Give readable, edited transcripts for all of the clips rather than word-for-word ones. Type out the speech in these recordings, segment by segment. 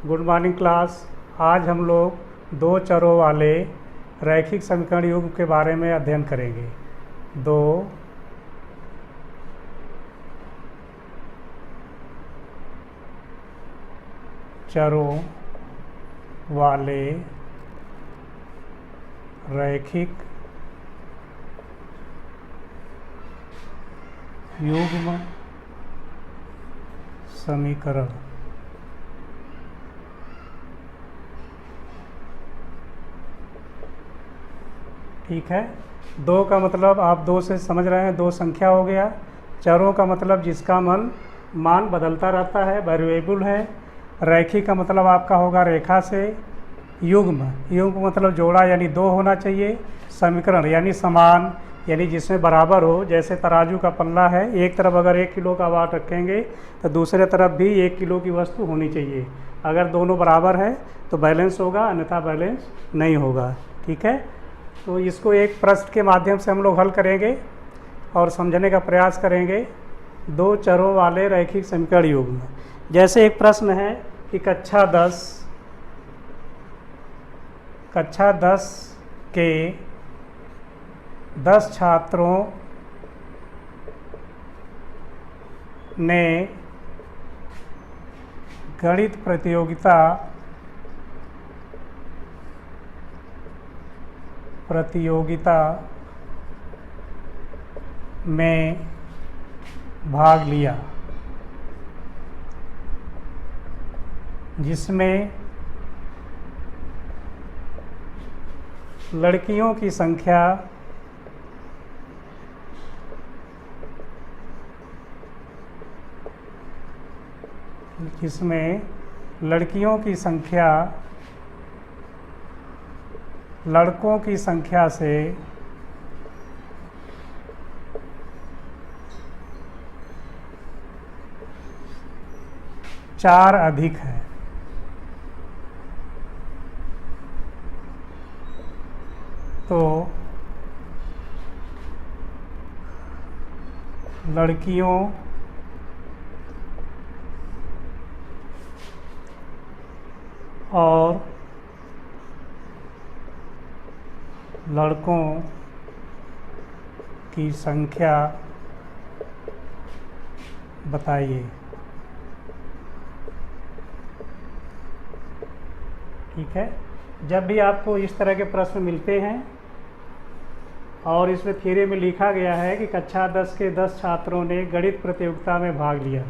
Good morning class. आज हम लोग दो चरों वाले रैखिक समीकरण युग्म के बारे में अध्ययन करेंगे। दो चरों वाले रैखिक युग्म समीकरण। ठीक है, दो का मतलब आप दो से समझ रहे हैं, दो संख्या हो गया। चरों का मतलब जिसका मान बदलता रहता है, वेरिएबल है। रैखिक का मतलब आपका होगा रेखा से। युग्म मतलब जोड़ा, यानी दो होना चाहिए। समीकरण यानी समान, यानी जिसमें बराबर हो। जैसे तराजू का पल्ला है, एक तरफ अगर 1 किलो का वाट रखेंगे तो दूसरे तरफ भी 1 किलो की वस्तु होनी चाहिए। अगर दोनों बराबर है तो बैलेंस होगा, अन्यथा बैलेंस नहीं होगा। ठीक है, तो इसको एक प्रश्न के माध्यम से हम लोग हल करेंगे और समझने का प्रयास करेंगे। दो चरों वाले रैखिक समीकरण युग्म। जैसे एक प्रश्न है कि कक्षा 10 के 10 छात्रों ने गणित प्रतियोगिता में भाग लिया, जिसमें लड़कियों की संख्या 4 लड़कों की संख्या से 4 अधिक है। तो लड़कियों और लड़कों की संख्या बताइए। ठीक है, जब भी आपको इस तरह के प्रश्न मिलते हैं और इसमें थ्योरी में लिखा गया है कि कक्षा 10 के 10 छात्रों ने गणित प्रतियोगिता में भाग लिया।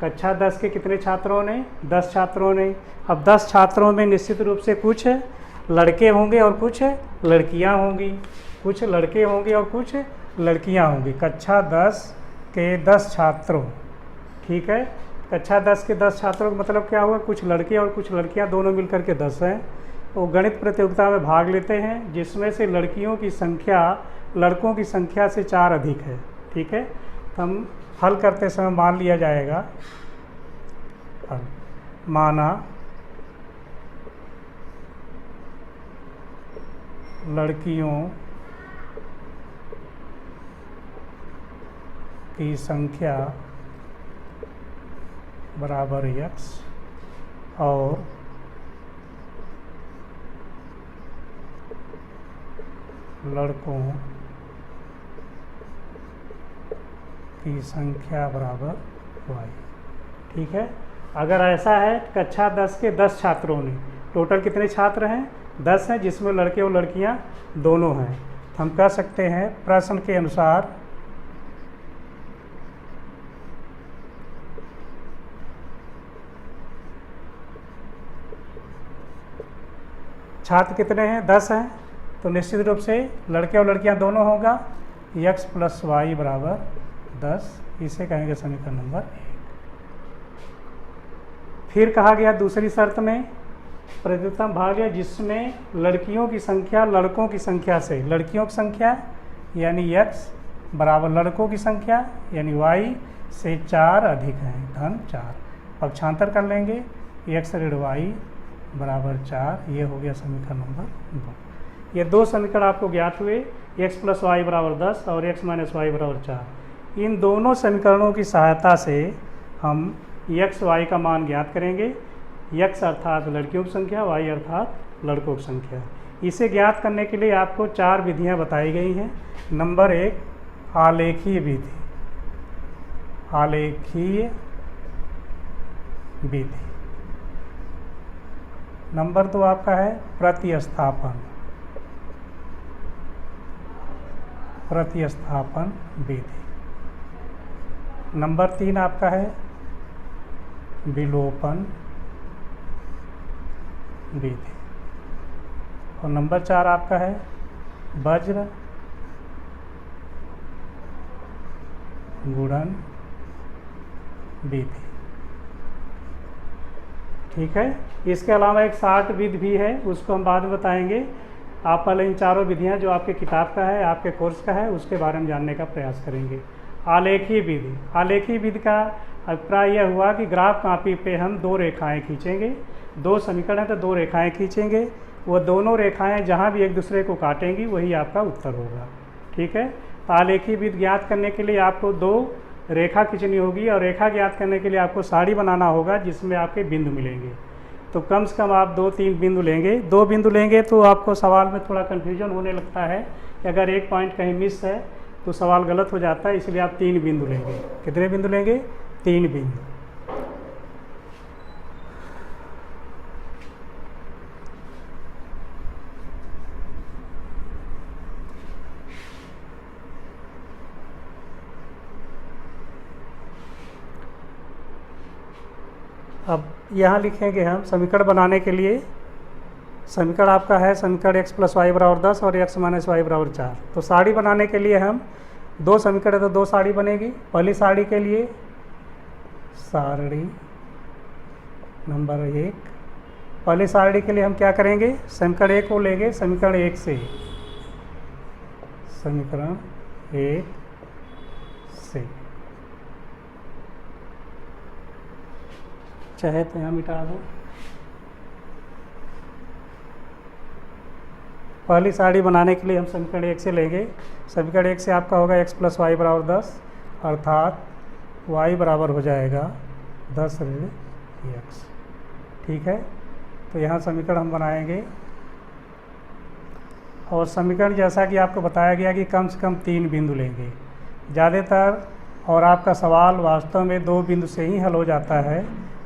कक्षा 10 के कितने छात्रों ने? 10 छात्रों ने। अब 10 छात्रों में निश्चित रूप से कुछ लड़के होंगे और कुछ लड़कियां होंगी, कुछ लड़के होंगे और कुछ लड़कियां होंगी। कक्षा 10 के 10 छात्रों, ठीक है, कक्षा 10 के 10 छात्रों का मतलब क्या हुआ? कुछ लड़के और कुछ लड़कियां, दोनों मिलकर के 10 हैं। वो गणित प्रतियोगिता में भाग लेते हैं, जिसमें से लड़कियों की संख्या लड़कों की संख्या से 4 अधिक है। ठीक है, तो हम हल करते समय मान लिया जाएगा, माना लड़कियों की संख्या बराबर x और लड़कों की संख्या बराबर y। ठीक है, अगर ऐसा है, कक्षा 10 के 10 छात्रों ने, टोटल कितने छात्र हैं? 10 हैं, जिसमें लड़के और लड़कियां दोनों हैं। तो हम कह सकते हैं प्रश्न के अनुसार छात्र कितने हैं? 10 हैं, तो निश्चित रूप से लड़के और लड़कियां दोनों होगा। x + y बराबर 10, इसे कहेंगे समीकरण नंबर 1। फिर कहा गया दूसरी शर्त में प्रतियोगिता में भाग लिया, जिसमें लड़कियों की संख्या लड़कों की संख्या से, लड़कियों की संख्या यानी x बराबर लड़कों की संख्या यानी y से 4 अधिक है, धन 4। पक्षांतर कर लेंगे, x ऋण y बराबर 4। ये हो गया समीकरण नंबर 2। ये दो समीकरण आपको ज्ञात हुए, x + y बराबर 10 और x - y बराबर 4। इन दोनों समीकरणों की सहायता से हम x y का मान ज्ञात करेंगे। x अर्थात लड़कियों की संख्या, y अर्थात लड़कों की संख्या। इसे ज्ञात करने के लिए आपको 4 विधियां बताई गई हैं। नंबर 1 आलेखीय विधि, आलेखीय विधि। नंबर 2 आपका है प्रतिस्थापन, प्रतिस्थापन विधि। नंबर 3 आपका है विलोपन विधि। और नंबर 4 आपका है वज्र गुणन विधि। ठीक है। इसके अलावा एक 60 विधि भी है, उसको हम बाद में बताएंगे। आप पहले इन चारों विधियां जो आपके किताब का है, आपके कोर्स का है, उसके बारे में जानने का प्रयास करेंगे। आलेखीय विधि, आलेखीय विधि का अभिप्राय यह हुआ कि ग्राफ कॉपी पे हम 2 रेखाएं खींचेंगे, 2 समीकरण हैं तो 2 रेखाएं खींचेंगे, वो दोनों रेखाएं जहां भी एक दूसरे को काटेंगी वही आपका उत्तर होगा। ठीक है। तो आलेखीय विधि ज्ञात करने के लिए आपको 2 रेखा खींचनी होगी और रेखा ज्ञात करने के लिए आपको साड़ी बनाना होगा जिसमें आपके बिंदु मिलेंगे। तो कम से कम आप 2-3 बिंदु लेंगे। 2 बिंदु लेंगे तो आपको सवाल में थोड़ा कन्फ्यूजन होने लगता है कि अगर एक पॉइंट कहीं मिस है तो सवाल गलत हो जाता है, इसलिए आप 3 बिंदु लेंगे। कितने बिंदु लेंगे? 3 बिंदु। अब यहाँ लिखेंगे हम समीकरण बनाने के लिए। समीकरण आपका है समीकरण x + y = 10 और x - y = 4। तो साड़ी बनाने के लिए हम 2 समीकरण तो 2 साड़ी बनेगी। पहली साड़ी के लिए सारणी नंबर 1, पहली सारणी के लिए हम क्या करेंगे? समीकरण 1 को लेंगे, समीकरण 1 से, समीकरण 1 से चाहे तो यहाँ मिटा दो। पहली साड़ी बनाने के लिए हम समीकरण 1 से लेंगे। समीकरण 1 से आपका होगा x + y = 10 अर्थात y बराबर हो जाएगा 10 ऋण x। ठीक है। तो यहाँ समीकरण हम बनाएंगे और समीकरण जैसा कि आपको बताया गया कि कम से कम 3 बिंदु लेंगे ज़्यादातर। और आपका सवाल वास्तव में 2 बिंदु से ही हल हो जाता है,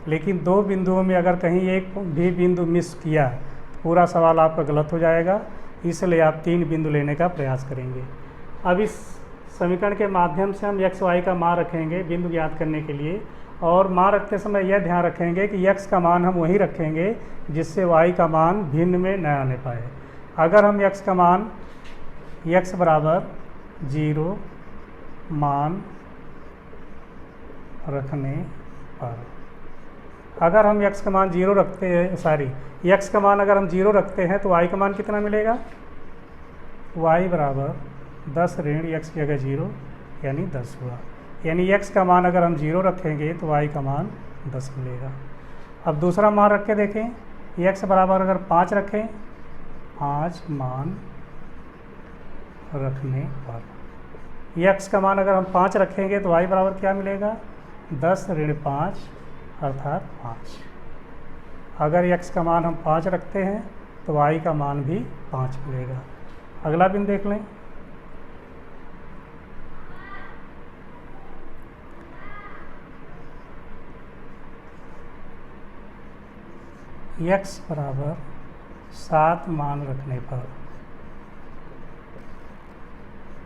लेकिन 2 बिंदुओं में अगर कहीं एक भी बिंदु मिस किया तो पूरा सवाल आपका गलत हो जाएगा, इसलिए आप 3 बिंदु लेने का प्रयास करेंगे। अब इस समीकरण के माध्यम से हम x y का मान रखेंगे बिंदु ज्ञात करने के लिए, और मान रखते समय यह ध्यान रखेंगे कि x का मान हम वही रखेंगे जिससे y का मान भिन्न में न आने पाए। अगर हम x का मान x बराबर 0 मान रखने पर, अगर हम x का मान 0 रखते हैं, x का मान अगर हम 0 रखते हैं तो y का मान कितना मिलेगा? y बराबर 10 ऋण x की जगह 0 यानी 10 हुआ। यानी x का मान अगर हम 0 रखेंगे तो y का मान 10 मिलेगा। अब दूसरा मान रख के देखें। x बराबर अगर 5 रखें, 5 मान रखने पर, x का मान अगर हम 5 रखेंगे तो y बराबर क्या मिलेगा? 10 ऋण 5 अर्थात 5। अगर x का मान हम 5 रखते हैं तो y का मान भी 5 मिलेगा। अगला बिंदु देख लें। x बराबर 7 मान रखने पर,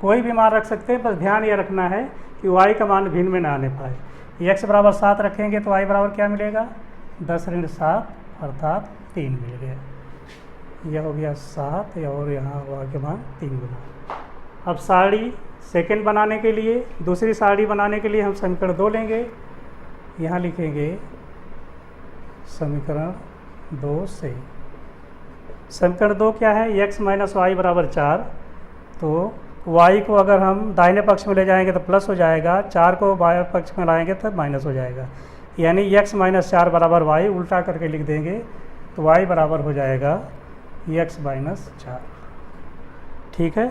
कोई भी मान रख सकते हैं, बस ध्यान ये रखना है कि y का मान भिन्न में ना आने पाए। x बराबर 7 रखेंगे तो y बराबर क्या मिलेगा? 10 ऋण 7 अर्थात 3 मिल गया। यह हो गया 7 और यहाँ हुआ के मान 3 गुना। अब साड़ी सेकंड बनाने के लिए, दूसरी साड़ी बनाने के लिए हम समीकरण 2 लेंगे। यहाँ लिखेंगे समीकरण 2 से, समीकरण 2 क्या है? x - y = 4। तो y को अगर हम दाहिने पक्ष में ले जाएंगे तो प्लस हो जाएगा, 4 को बाएं पक्ष में लाएंगे तो माइनस हो जाएगा। यानी x - 4 बराबर y, उल्टा करके लिख देंगे तो y बराबर हो जाएगा x - 4। ठीक है।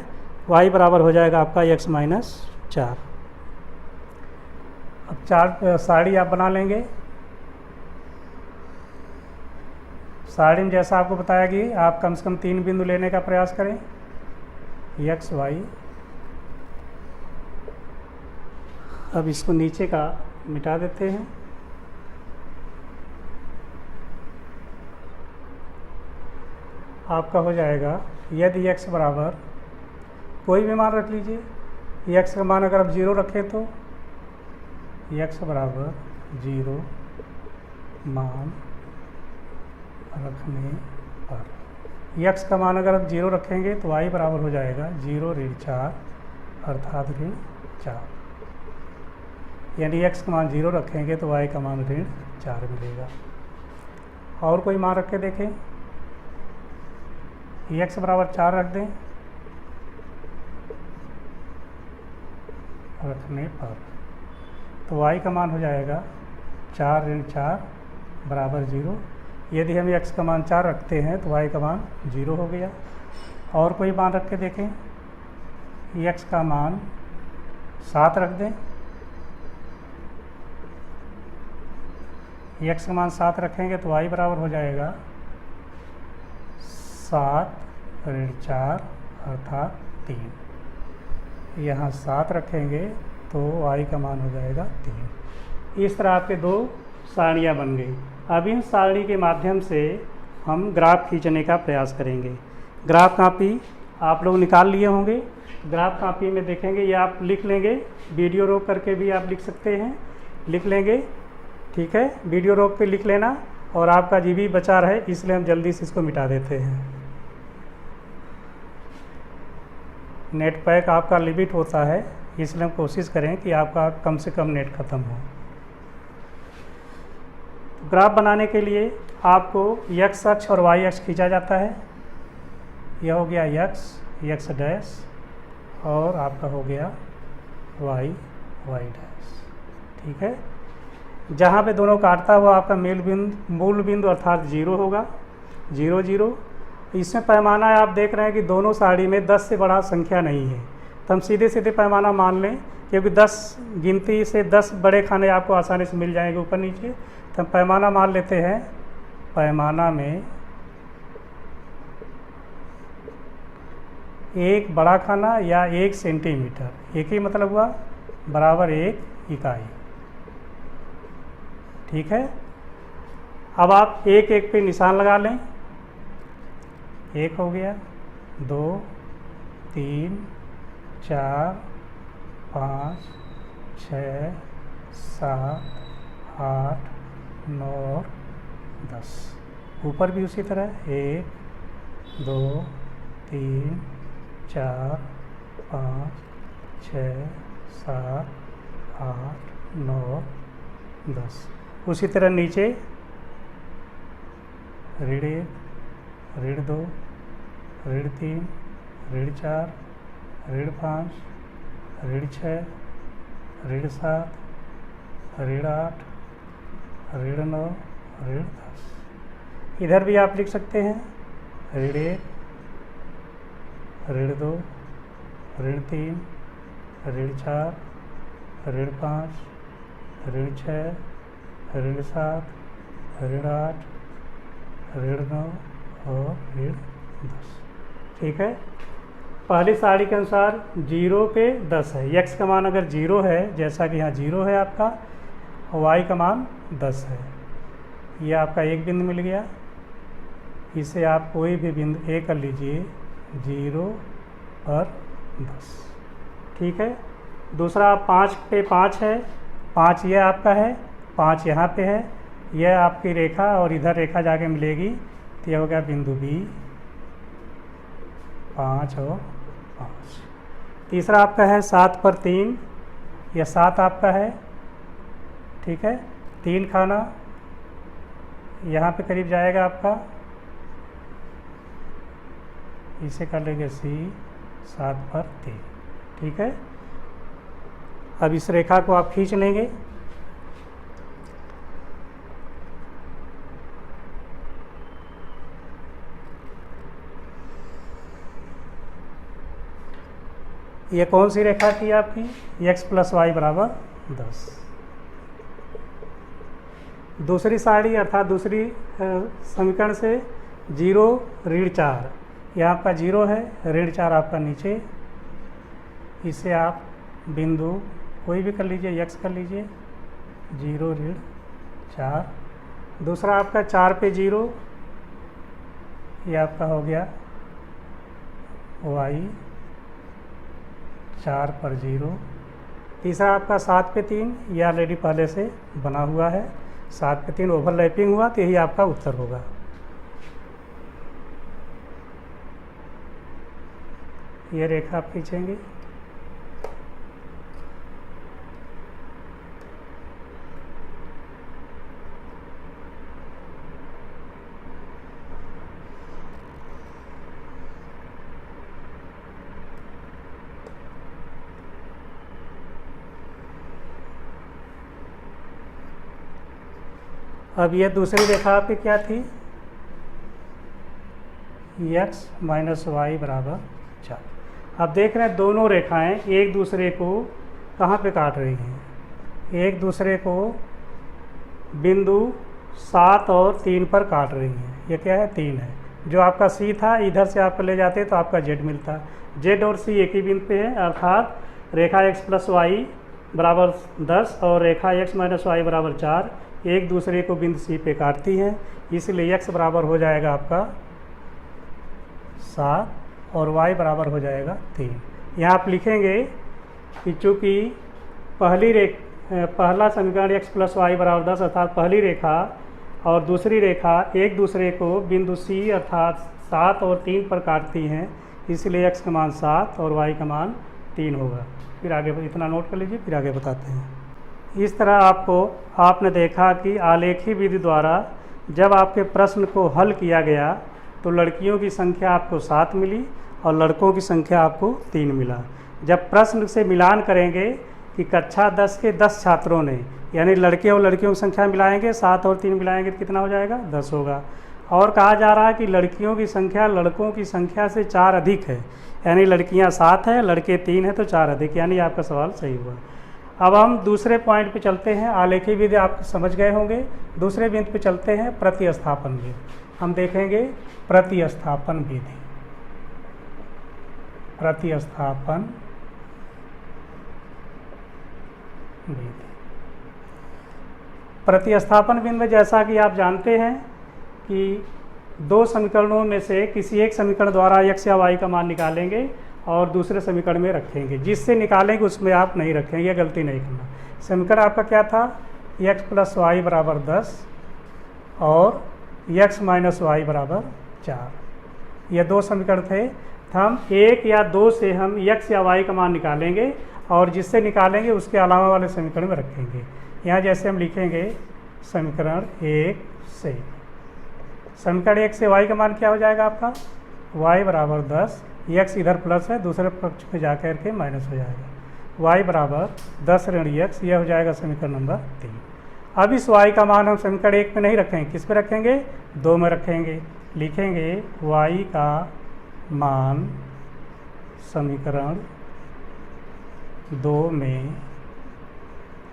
y बराबर हो जाएगा आपका x - 4। अब 4 साड़ी आप बना लेंगे। सारणी में जैसा आपको बताया कि आप कम से कम 3 बिंदु लेने का प्रयास करें, एक्स वाई। अब इसको नीचे का मिटा देते हैं। आपका हो जाएगा, यदि x बराबर कोई भी मान रख लीजिए, x का मान अगर आप 0 रखें तो x बराबर 0 मान रखने पर, x का मान अगर आप 0 रखेंगे तो y बराबर हो जाएगा 0 ऋण 4 अर्थात ऋण 4, यानी x का मान 0 रखेंगे तो y का मान ऋण 4 मिलेगा। और कोई मान रख के देखें, x बराबर 4 रख दें, रखने पर तो y का मान हो जाएगा 4 ऋण 4 बराबर 0। यदि हम x का मान 4 रखते हैं तो y का मान 0 हो गया। और कोई मान रख के देखें, x का मान 7 रख दें, x का मान 7 रखेंगे तो y बराबर हो जाएगा 7 ऋण 4 अर्थात 3। यहाँ 7 रखेंगे तो y का मान हो जाएगा 3। इस तरह आपके 2 सारणियाँ बन गई। अब इन सारणी के माध्यम से हम ग्राफ खींचने का प्रयास करेंगे। ग्राफ कापी आप लोग निकाल लिए होंगे, ग्राफ कापी में देखेंगे या आप लिख लेंगे, वीडियो रोक करके भी आप लिख सकते हैं, लिख लेंगे, ठीक है। वीडियो रोक पे लिख लेना और आपका जीबी बचा रहे इसलिए हम जल्दी से इसको मिटा देते हैं। नेट पैक आपका लिमिट होता है, इसलिए हम कोशिश करें कि आपका कम से कम नेट ख़त्म हो। ग्राफ बनाने के लिए आपको x अक्ष और y अक्ष खींचा जाता है। यह हो गया x डैश और आपका हो गया y डैश, ठीक है। जहाँ पे दोनों काटता हुआ आपका मूल बिंदु अर्थात 0 होगा, 0 0। इसमें पैमाना आप देख रहे हैं कि दोनों सारणी में 10 से बड़ा संख्या नहीं है, तो हम सीधे सीधे पैमाना मान लें, क्योंकि 10 गिनती से 10 बड़े खाने आपको आसानी से मिल जाएंगे ऊपर नीचे। तो हम पैमाना मान लेते हैं, पैमाना में एक बड़ा खाना या 1 सेंटीमीटर, एक ही मतलब हुआ बराबर 1 इकाई, ठीक है। अब आप एक एक पे निशान लगा लें, 1 हो गया, 2 3 4 5 6 7 8 9 10। ऊपर भी उसी तरह 1 2 3 4 5 6 7 8 9 10। उसी तरह नीचे ऋण 1 ऋण 2 ऋण 3 ऋण 4 ऋण 5 ऋण 6 ऋण 7 ऋण 8 ऋण 9 ऋण 10। इधर भी आप लिख सकते हैं, ऋण 1 ऋण 2 ऋण 3 ऋण 4 ऋण 5 ऋण 6 ऋण 7 ऋण 8 ऋण 9 और ऋण 10, ठीक है। पहली सारणी के अनुसार 0 पे 10 है, x का मान अगर 0 है, जैसा कि यहाँ 0 है आपका, और y का मान 10 है। ये आपका एक बिंदु मिल गया, इसे आप कोई भी बिंदु ए कर लीजिए, 0 और 10, ठीक है। दूसरा 5 पे 5 है, 5 ये आपका है, 5 यहाँ पे है, यह आपकी रेखा और इधर रेखा जाके मिलेगी, तो यह हो गया बिंदु B, 5 और 5। तीसरा आपका है 7 पर 3, यह 7 आपका है, ठीक है। 3 खाना यहाँ पे करीब जाएगा आपका, इसे कर लेंगे C, 7 पर 3, ठीक है। अब इस रेखा को आप खींच लेंगे, ये कौन सी रेखा थी आपकी, x + y बराबर 10। दूसरी सारणी अर्थात दूसरी समीकरण से 0 ऋण 4, यह आपका 0 है, ऋण 4 आपका नीचे, इसे आप बिंदु कोई भी कर लीजिए, x कर लीजिए, 0 ऋण 4। दूसरा आपका 4 पे 0, ये आपका हो गया y, 4 पर 0। तीसरा आपका 7 पे 3, ये ऑलरेडी पहले से बना हुआ है, 7 पे 3 ओवरलैपिंग हुआ, तो यही आपका उत्तर होगा। ये रेखा आप खींचेंगे, अब ये दूसरी रेखा आपकी क्या थी, x माइनस वाई बराबर 4। अब देख रहे हैं दोनों रेखाएं एक दूसरे को कहाँ पे काट रही हैं, एक दूसरे को बिंदु 7 और 3 पर काट रही हैं। ये क्या है, 3 है। जो आपका c था, इधर से आप ले जाते तो आपका z मिलता, z और c एक ही बिंदु पे है, अर्थात रेखा x प्लस वाई बराबर 10 और रेखा x माइनस वाई बराबर 4 एक दूसरे को बिंदु C पे काटती हैं, इसलिए x बराबर हो जाएगा आपका 7 और y बराबर हो जाएगा 3। यहाँ आप लिखेंगे कि चूँकि पहला समीकरण x प्लस वाई बराबर 10 अर्थात पहली रेखा और दूसरी रेखा एक दूसरे को बिंदु C अर्थात 7 और 3 पर काटती हैं, इसलिए x का मान 7 और y का मान 3 होगा। फिर आगे इतना नोट कर लीजिए, फिर आगे बताते हैं। इस तरह आपने देखा कि आलेखी विधि द्वारा जब आपके प्रश्न को हल किया गया तो लड़कियों की संख्या आपको 7 मिली और लड़कों की संख्या आपको 3 मिला। जब प्रश्न से मिलान करेंगे कि कक्षा 10 के 10 छात्रों ने, यानी लड़के और लड़कियों की संख्या मिलाएंगे, 7 और 3 मिलाएंगे तो कितना हो जाएगा, 10 होगा। और कहा जा रहा है कि लड़कियों की संख्या लड़कों की संख्या से 4 अधिक है, यानी लड़कियां 7 है, लड़के 3 है, तो 4 अधिक, यानी आपका सवाल सही हुआ। अब हम दूसरे पॉइंट पे चलते हैं। आलेखी विधि आप समझ गए होंगे। दूसरे बिंदु पे चलते हैं, प्रतिस्थापन विधि। हम देखेंगे प्रतिस्थापन विधि। प्रतिस्थापन विधि, प्रतिस्थापन विधि में जैसा कि आप जानते हैं कि दो समीकरणों में से किसी एक समीकरण द्वारा x या y का मान निकालेंगे और दूसरे समीकरण में रखेंगे। जिससे निकालेंगे उसमें आप नहीं रखेंगे, गलती नहीं करना। समीकरण आपका क्या था, x प्लस वाई बराबर 10 और x माइनस वाई बराबर 4। ये दो समीकरण थे। तो हम एक या दो से हम x या y का मान निकालेंगे और जिससे निकालेंगे उसके अलावा वाले समीकरण में रखेंगे। यहाँ जैसे हम लिखेंगे समीकरण 1 से, समीकरण 1 से y का मान क्या हो जाएगा आपका, y बराबर 10, x इधर प्लस है, दूसरे पक्ष में जाकर के माइनस हो जाएगा, y बराबर 10 ऋण x, यह हो जाएगा समीकरण नंबर 3। अब इस y का मान हम समीकरण 1 में नहीं रखेंगे, किस पे रखेंगे, 2 में रखेंगे। लिखेंगे y का मान समीकरण 2 में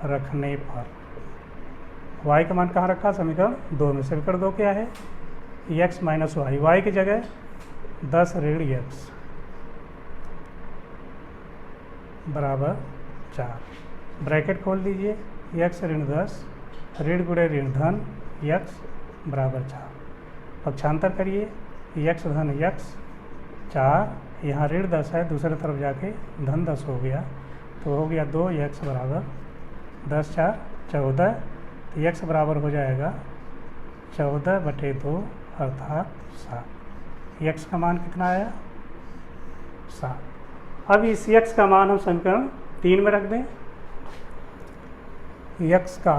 रखने पर, y का मान कहाँ रखा, समीकरण 2 में। समीकरण 2 क्या है, x माइनस वाई, y की जगह 10 ऋण x बराबर 4, ब्रैकेट खोल दीजिए, x ऋण 10 ऋण गुणे ऋण धन x बराबर 4। पक्षांतर करिए, x धन x 4, यहाँ ऋण 10 है, दूसरे तरफ जाके धन 10 हो गया, तो हो गया 2x बराबर 10 4 14, तो x बराबर हो जाएगा 14/2 अर्थात 7। x का मान कितना आया, 7। अब इस x का मान हम समीकरण 3 में रख दें। x का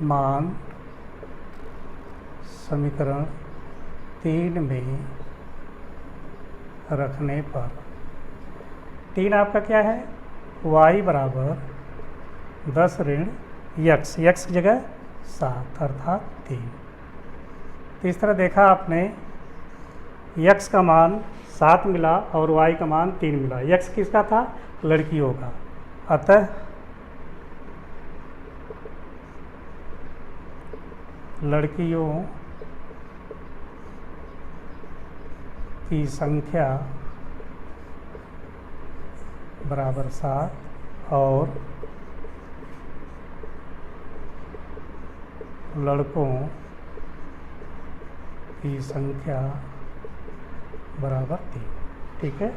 मान समीकरण 3 में रखने पर, 3 आपका क्या है, y बराबर 10 ऋण x, x की जगह 7 अर्थात 3। तो इस तरह देखा आपने, x का मान 7 मिला और y का मान 3 मिला। x किसका था, लड़कियों का। अतः लड़कियों की संख्या बराबर 7 और लड़कों की संख्या बराबर 3। ठीक है,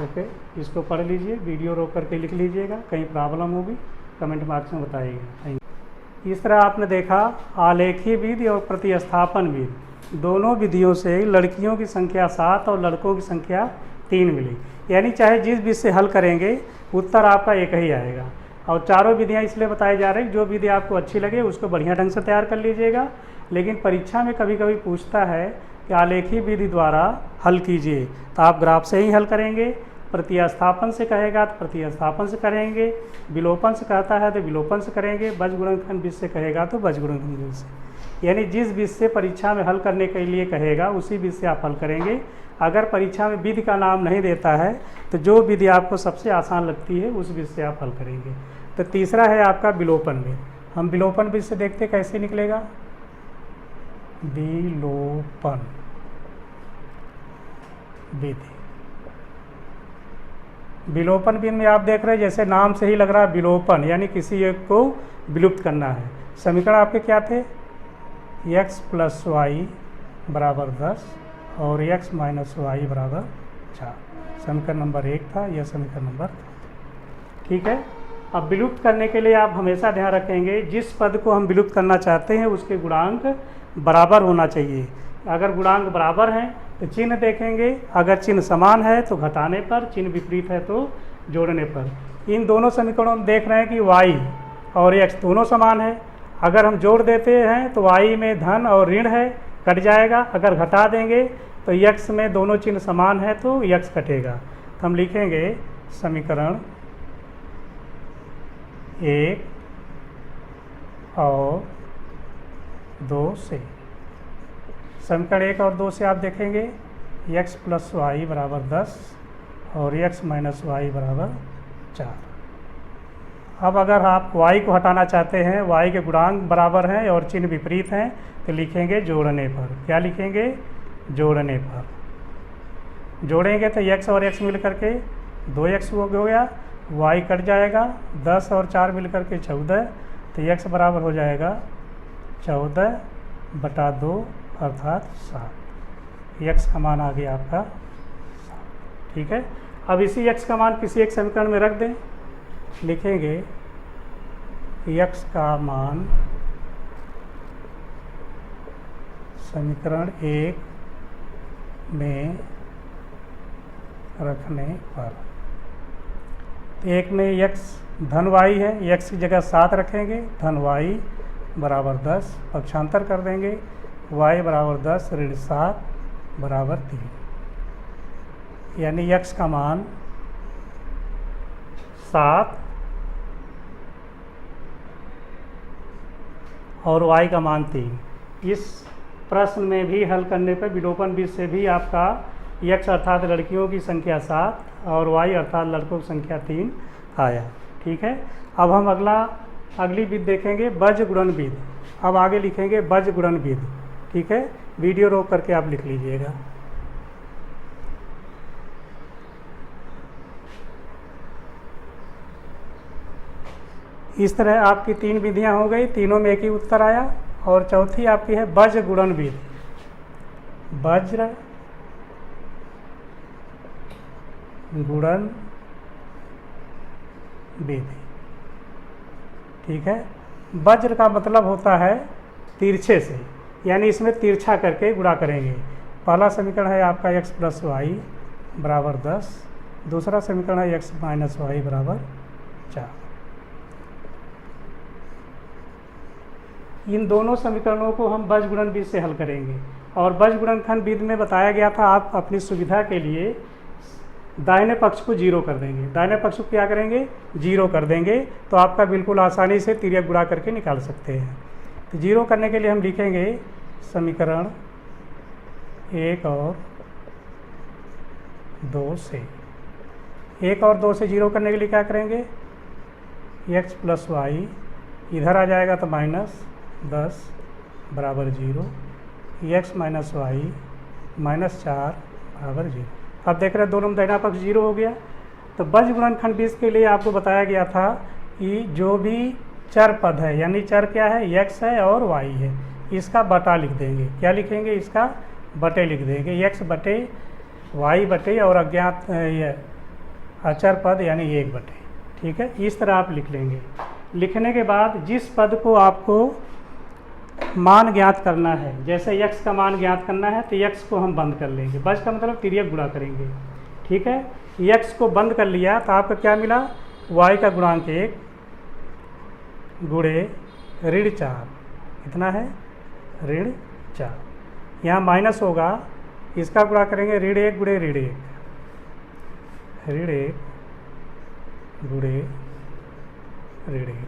ओके। इसको पढ़ लीजिए, वीडियो रोक करके लिख लीजिएगा, कहीं प्रॉब्लम होगी कमेंट बॉक्स में बताइएगा। Thank you. इस तरह आपने देखा आलेखीय विधि और प्रतिस्थापन विधि, दोनों विधियों से लड़कियों की संख्या 7 और लड़कों की संख्या 3 मिली। यानी चाहे जिस विधि से हल करेंगे उत्तर आपका एक ही आएगा। और चारों विधियां इसलिए बताई जा रही हैं, जो विधि आपको अच्छी लगे उसको बढ़िया ढंग से तैयार कर लीजिएगा। लेकिन परीक्षा में कभी कभी पूछता है कि आलेखीय विधि द्वारा हल कीजिए, तो आप ग्राफ से ही हल करेंगे। प्रतिस्थापन से कहेगा तो प्रतिस्थापन से करेंगे, विलोपन से कहता है तो विलोपन से करेंगे, बीजगुणनखंड विधि से कहेगा तो बीजगुणनखंड विधि से। यानी जिस विधि से परीक्षा में हल करने के लिए कहेगा उसी विधि से आप हल करेंगे। अगर परीक्षा में विधि का नाम नहीं देता है तो जो विधि आपको सबसे आसान लगती है उस विधि से आप हल करेंगे। तो तीसरा है आपका विलोपन विधि। हम विलोपन विधि से देखते कैसे निकलेगा। विलोपन विधि, विलोपन विधि में आप देख रहे हैं जैसे नाम से ही लग रहा है विलोपन, यानी किसी एक को विलुप्त करना है। समीकरण आपके क्या थे, x + y बराबर 10 और x - y बराबर 4। समीकरण नंबर 1 था, यह समीकरण नंबर। ठीक है, अब विलुप्त करने के लिए आप हमेशा ध्यान रखेंगे जिस पद को हम विलुप्त करना चाहते हैं उसके गुणांक बराबर होना चाहिए। अगर गुणांक बराबर हैं तो चिन्ह देखेंगे, अगर चिन्ह समान है तो घटाने पर, चिन्ह विपरीत है तो जोड़ने पर। इन दोनों समीकरणों में देख रहे हैं कि y और x दोनों समान है। अगर हम जोड़ देते हैं तो y में धन और ऋण है, कट जाएगा। अगर घटा देंगे तो x में दोनों चिन्ह समान है तो x कटेगा। तो हम लिखेंगे समीकरण 1 और 2 से। समीकरण 1 और 2 से आप देखेंगे x + y बराबर 10 और x - y बराबर 4। अब अगर आप y को हटाना चाहते हैं, y के गुणांक बराबर हैं और चिन्ह विपरीत हैं, तो लिखेंगे जोड़ने पर। क्या लिखेंगे, जोड़ने पर। जोड़ेंगे तो x और x मिल करके 2x हो गया, y कट जाएगा, 10 और 4 मिल करके 14, तो x बराबर हो जाएगा 14/2 अर्थात 7। x का मान आ गया आपका 7। ठीक है, अब इसी x का मान किसी एक समीकरण में रख दें। लिखेंगे x का मान समीकरण 1 में रखने पर, तो 1 में x धन y है, x की जगह 7 रखेंगे, धन y बराबर 10, पक्षांतर कर देंगे, y बराबर 10 ऋण 7 बराबर 3। यानी x का मान 7 और y का मान 3। इस प्रश्न में भी हल करने पर विलोपन विधि से भी आपका x अर्थात लड़कियों की संख्या 7 और y अर्थात लड़कों की संख्या 3 आया। ठीक है, अब हम अगली विधि देखेंगे बीजगुणन विधि। अब आगे लिखेंगे बीजगुणन विधि। ठीक है, वीडियो रोक करके आप लिख लीजिएगा। इस तरह आपकी 3 विधियां हो गई, तीनों में एक ही उत्तर आया। और चौथी आपकी है बीजगुणन विधि। वज्र गुणन विधि। ठीक है, वज्र का मतलब होता है तिरछे से, यानी इसमें तिरछा करके गुणा करेंगे। पहला समीकरण है आपका x + y बराबर 10, दूसरा समीकरण है x - y बराबर 4। इन दोनों समीकरणों को हम बीजगुणन विधि से हल करेंगे। और बीजगुणनखंड विधि में बताया गया था आप अपनी सुविधा के लिए दाहिने पक्ष को 0 कर देंगे। दाहिने पक्ष को क्या करेंगे, 0 कर देंगे, तो आपका बिल्कुल आसानी से तिर्यक गुणा करके निकाल सकते हैं। तो 0 करने के लिए हम लिखेंगे समीकरण 1 और 2 से। 1 और 2 से 0 करने के लिए क्या करेंगे, x + y इधर आ जाएगा तो -10 बराबर 0, x माइनस वाई माइनस 4 बराबर 0। अब देख रहे हैं दोनों में दाहिना पक्ष 0 हो गया। तो बज गुणनखंड 20 के लिए आपको बताया गया था कि जो भी चर पद है, यानी चर क्या है, x है और y है, इसका बटा लिख देंगे। क्या लिखेंगे, इसका बटे लिख देंगे, x बटे y बटे और अज्ञात ये अचर पद यानी 1 बटे। ठीक है, इस तरह आप लिख लेंगे। लिखने के बाद जिस पद को आपको मान ज्ञात करना है, जैसे x का मान ज्ञात करना है तो x को हम बंद कर लेंगे, बज का मतलब तिर्यक गुणा करेंगे। ठीक है, x को बंद कर लिया तो आपका क्या मिला, y का गुणांक 1 गुणे ऋण 4, कितना है, ऋण 4। यहाँ माइनस होगा, इसका गुणा करेंगे ऋण 1 गुणे ऋण 1, ऋण 1 गुणे ऋण 1,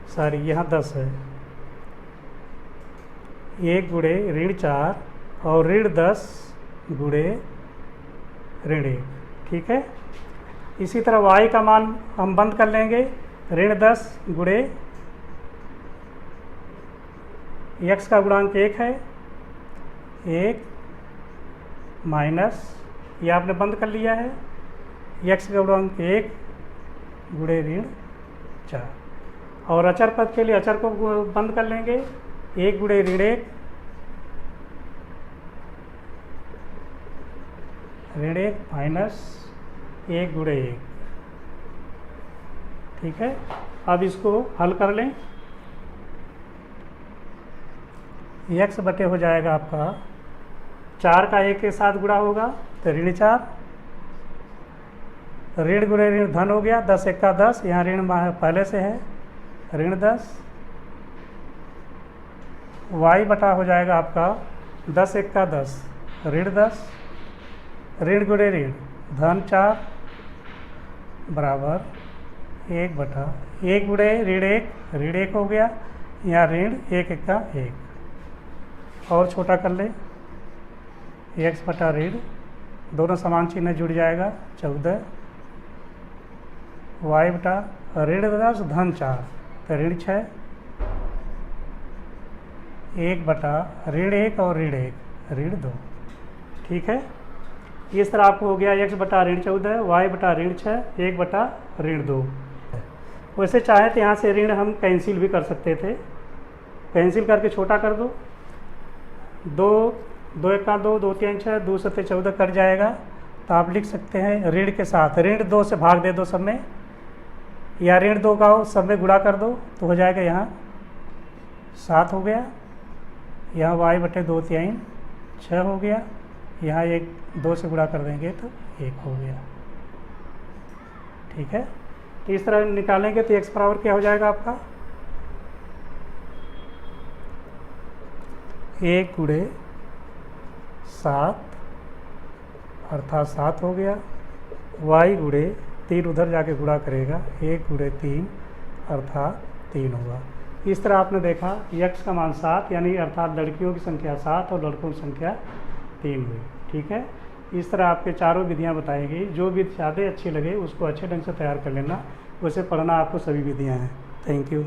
सॉरी यहाँ 10 है, 1 गुणे ऋण 4 और ऋण 10 गुणे ऋण 1। ठीक है, इसी तरह y का मान हम बंद कर लेंगे, ऋण 10 गुणे x का गुणांक 1 है, 1 माइनस, ये आपने बंद कर लिया है, x का गुणांक 1 गुणे ऋण 4। और अचर पद के लिए अचर को बंद कर लेंगे, 1 गुणे ऋण 1, ऋण 1 माइनस 1 गुणे 1। ठीक है, अब इसको हल कर लें, x बटे हो जाएगा आपका 4 का 1 के साथ गुणा होगा तो ऋण 4, ऋण गुणे ऋण धन हो गया, 10 1 का 10, यहाँ ऋण पहले से है, ऋण 10, y बटा हो जाएगा आपका 10 1 का 10, ऋण 10, ऋण गुणे ऋण धन 4 बराबर 1 बटा 1 गुणे ऋण 1, ऋण 1 हो गया, यहाँ ऋण 1 1 का 1 और छोटा कर ले, x बटा ऋण, दोनों समान चिन्ह जुड़ जाएगा 14, y बटा ऋण 10 धन 4 तो ऋण 6, 1 बटा ऋण 1 और ऋण 1 ऋण 2। ठीक है, इस तरह आपको हो गया x बटा ऋण 14, y बटा ऋण 6, 1 बटा ऋण 2। वैसे चाहे तो यहाँ से ऋण हम कैंसिल भी कर सकते थे, कैंसिल करके छोटा कर दो, 2 2 1 का 2, 2 3 6, 2 7 14 कट जाएगा। तो आप लिख सकते हैं ऋण के साथ ऋण 2 से भाग दे दो सब में, या ऋण 2 का सब में गुणा कर दो तो हो जाएगा यहाँ 7 हो गया, यहाँ y बटे 2 3 6 हो गया, यहाँ 1 2 से गुणा कर देंगे तो 1 हो गया। ठीक है, तो इस तरह निकालेंगे तो x बराबर क्या हो जाएगा आपका 1 गुणे 7 अर्थात 7 हो गया, y गुणे 3 उधर जाके गुणा करेगा, 1 गुणे 3 अर्थात 3 होगा। इस तरह आपने देखा x का मान 7 यानी अर्थात लड़कियों की संख्या 7 और लड़कों की संख्या 3 हुई। ठीक है, इस तरह आपके चारों विधियां बताई गई, जो विधि ज़्यादा अच्छी लगे उसको अच्छे ढंग से तैयार कर लेना, वैसे पढ़ना आपको सभी विधियां हैं। Thank you.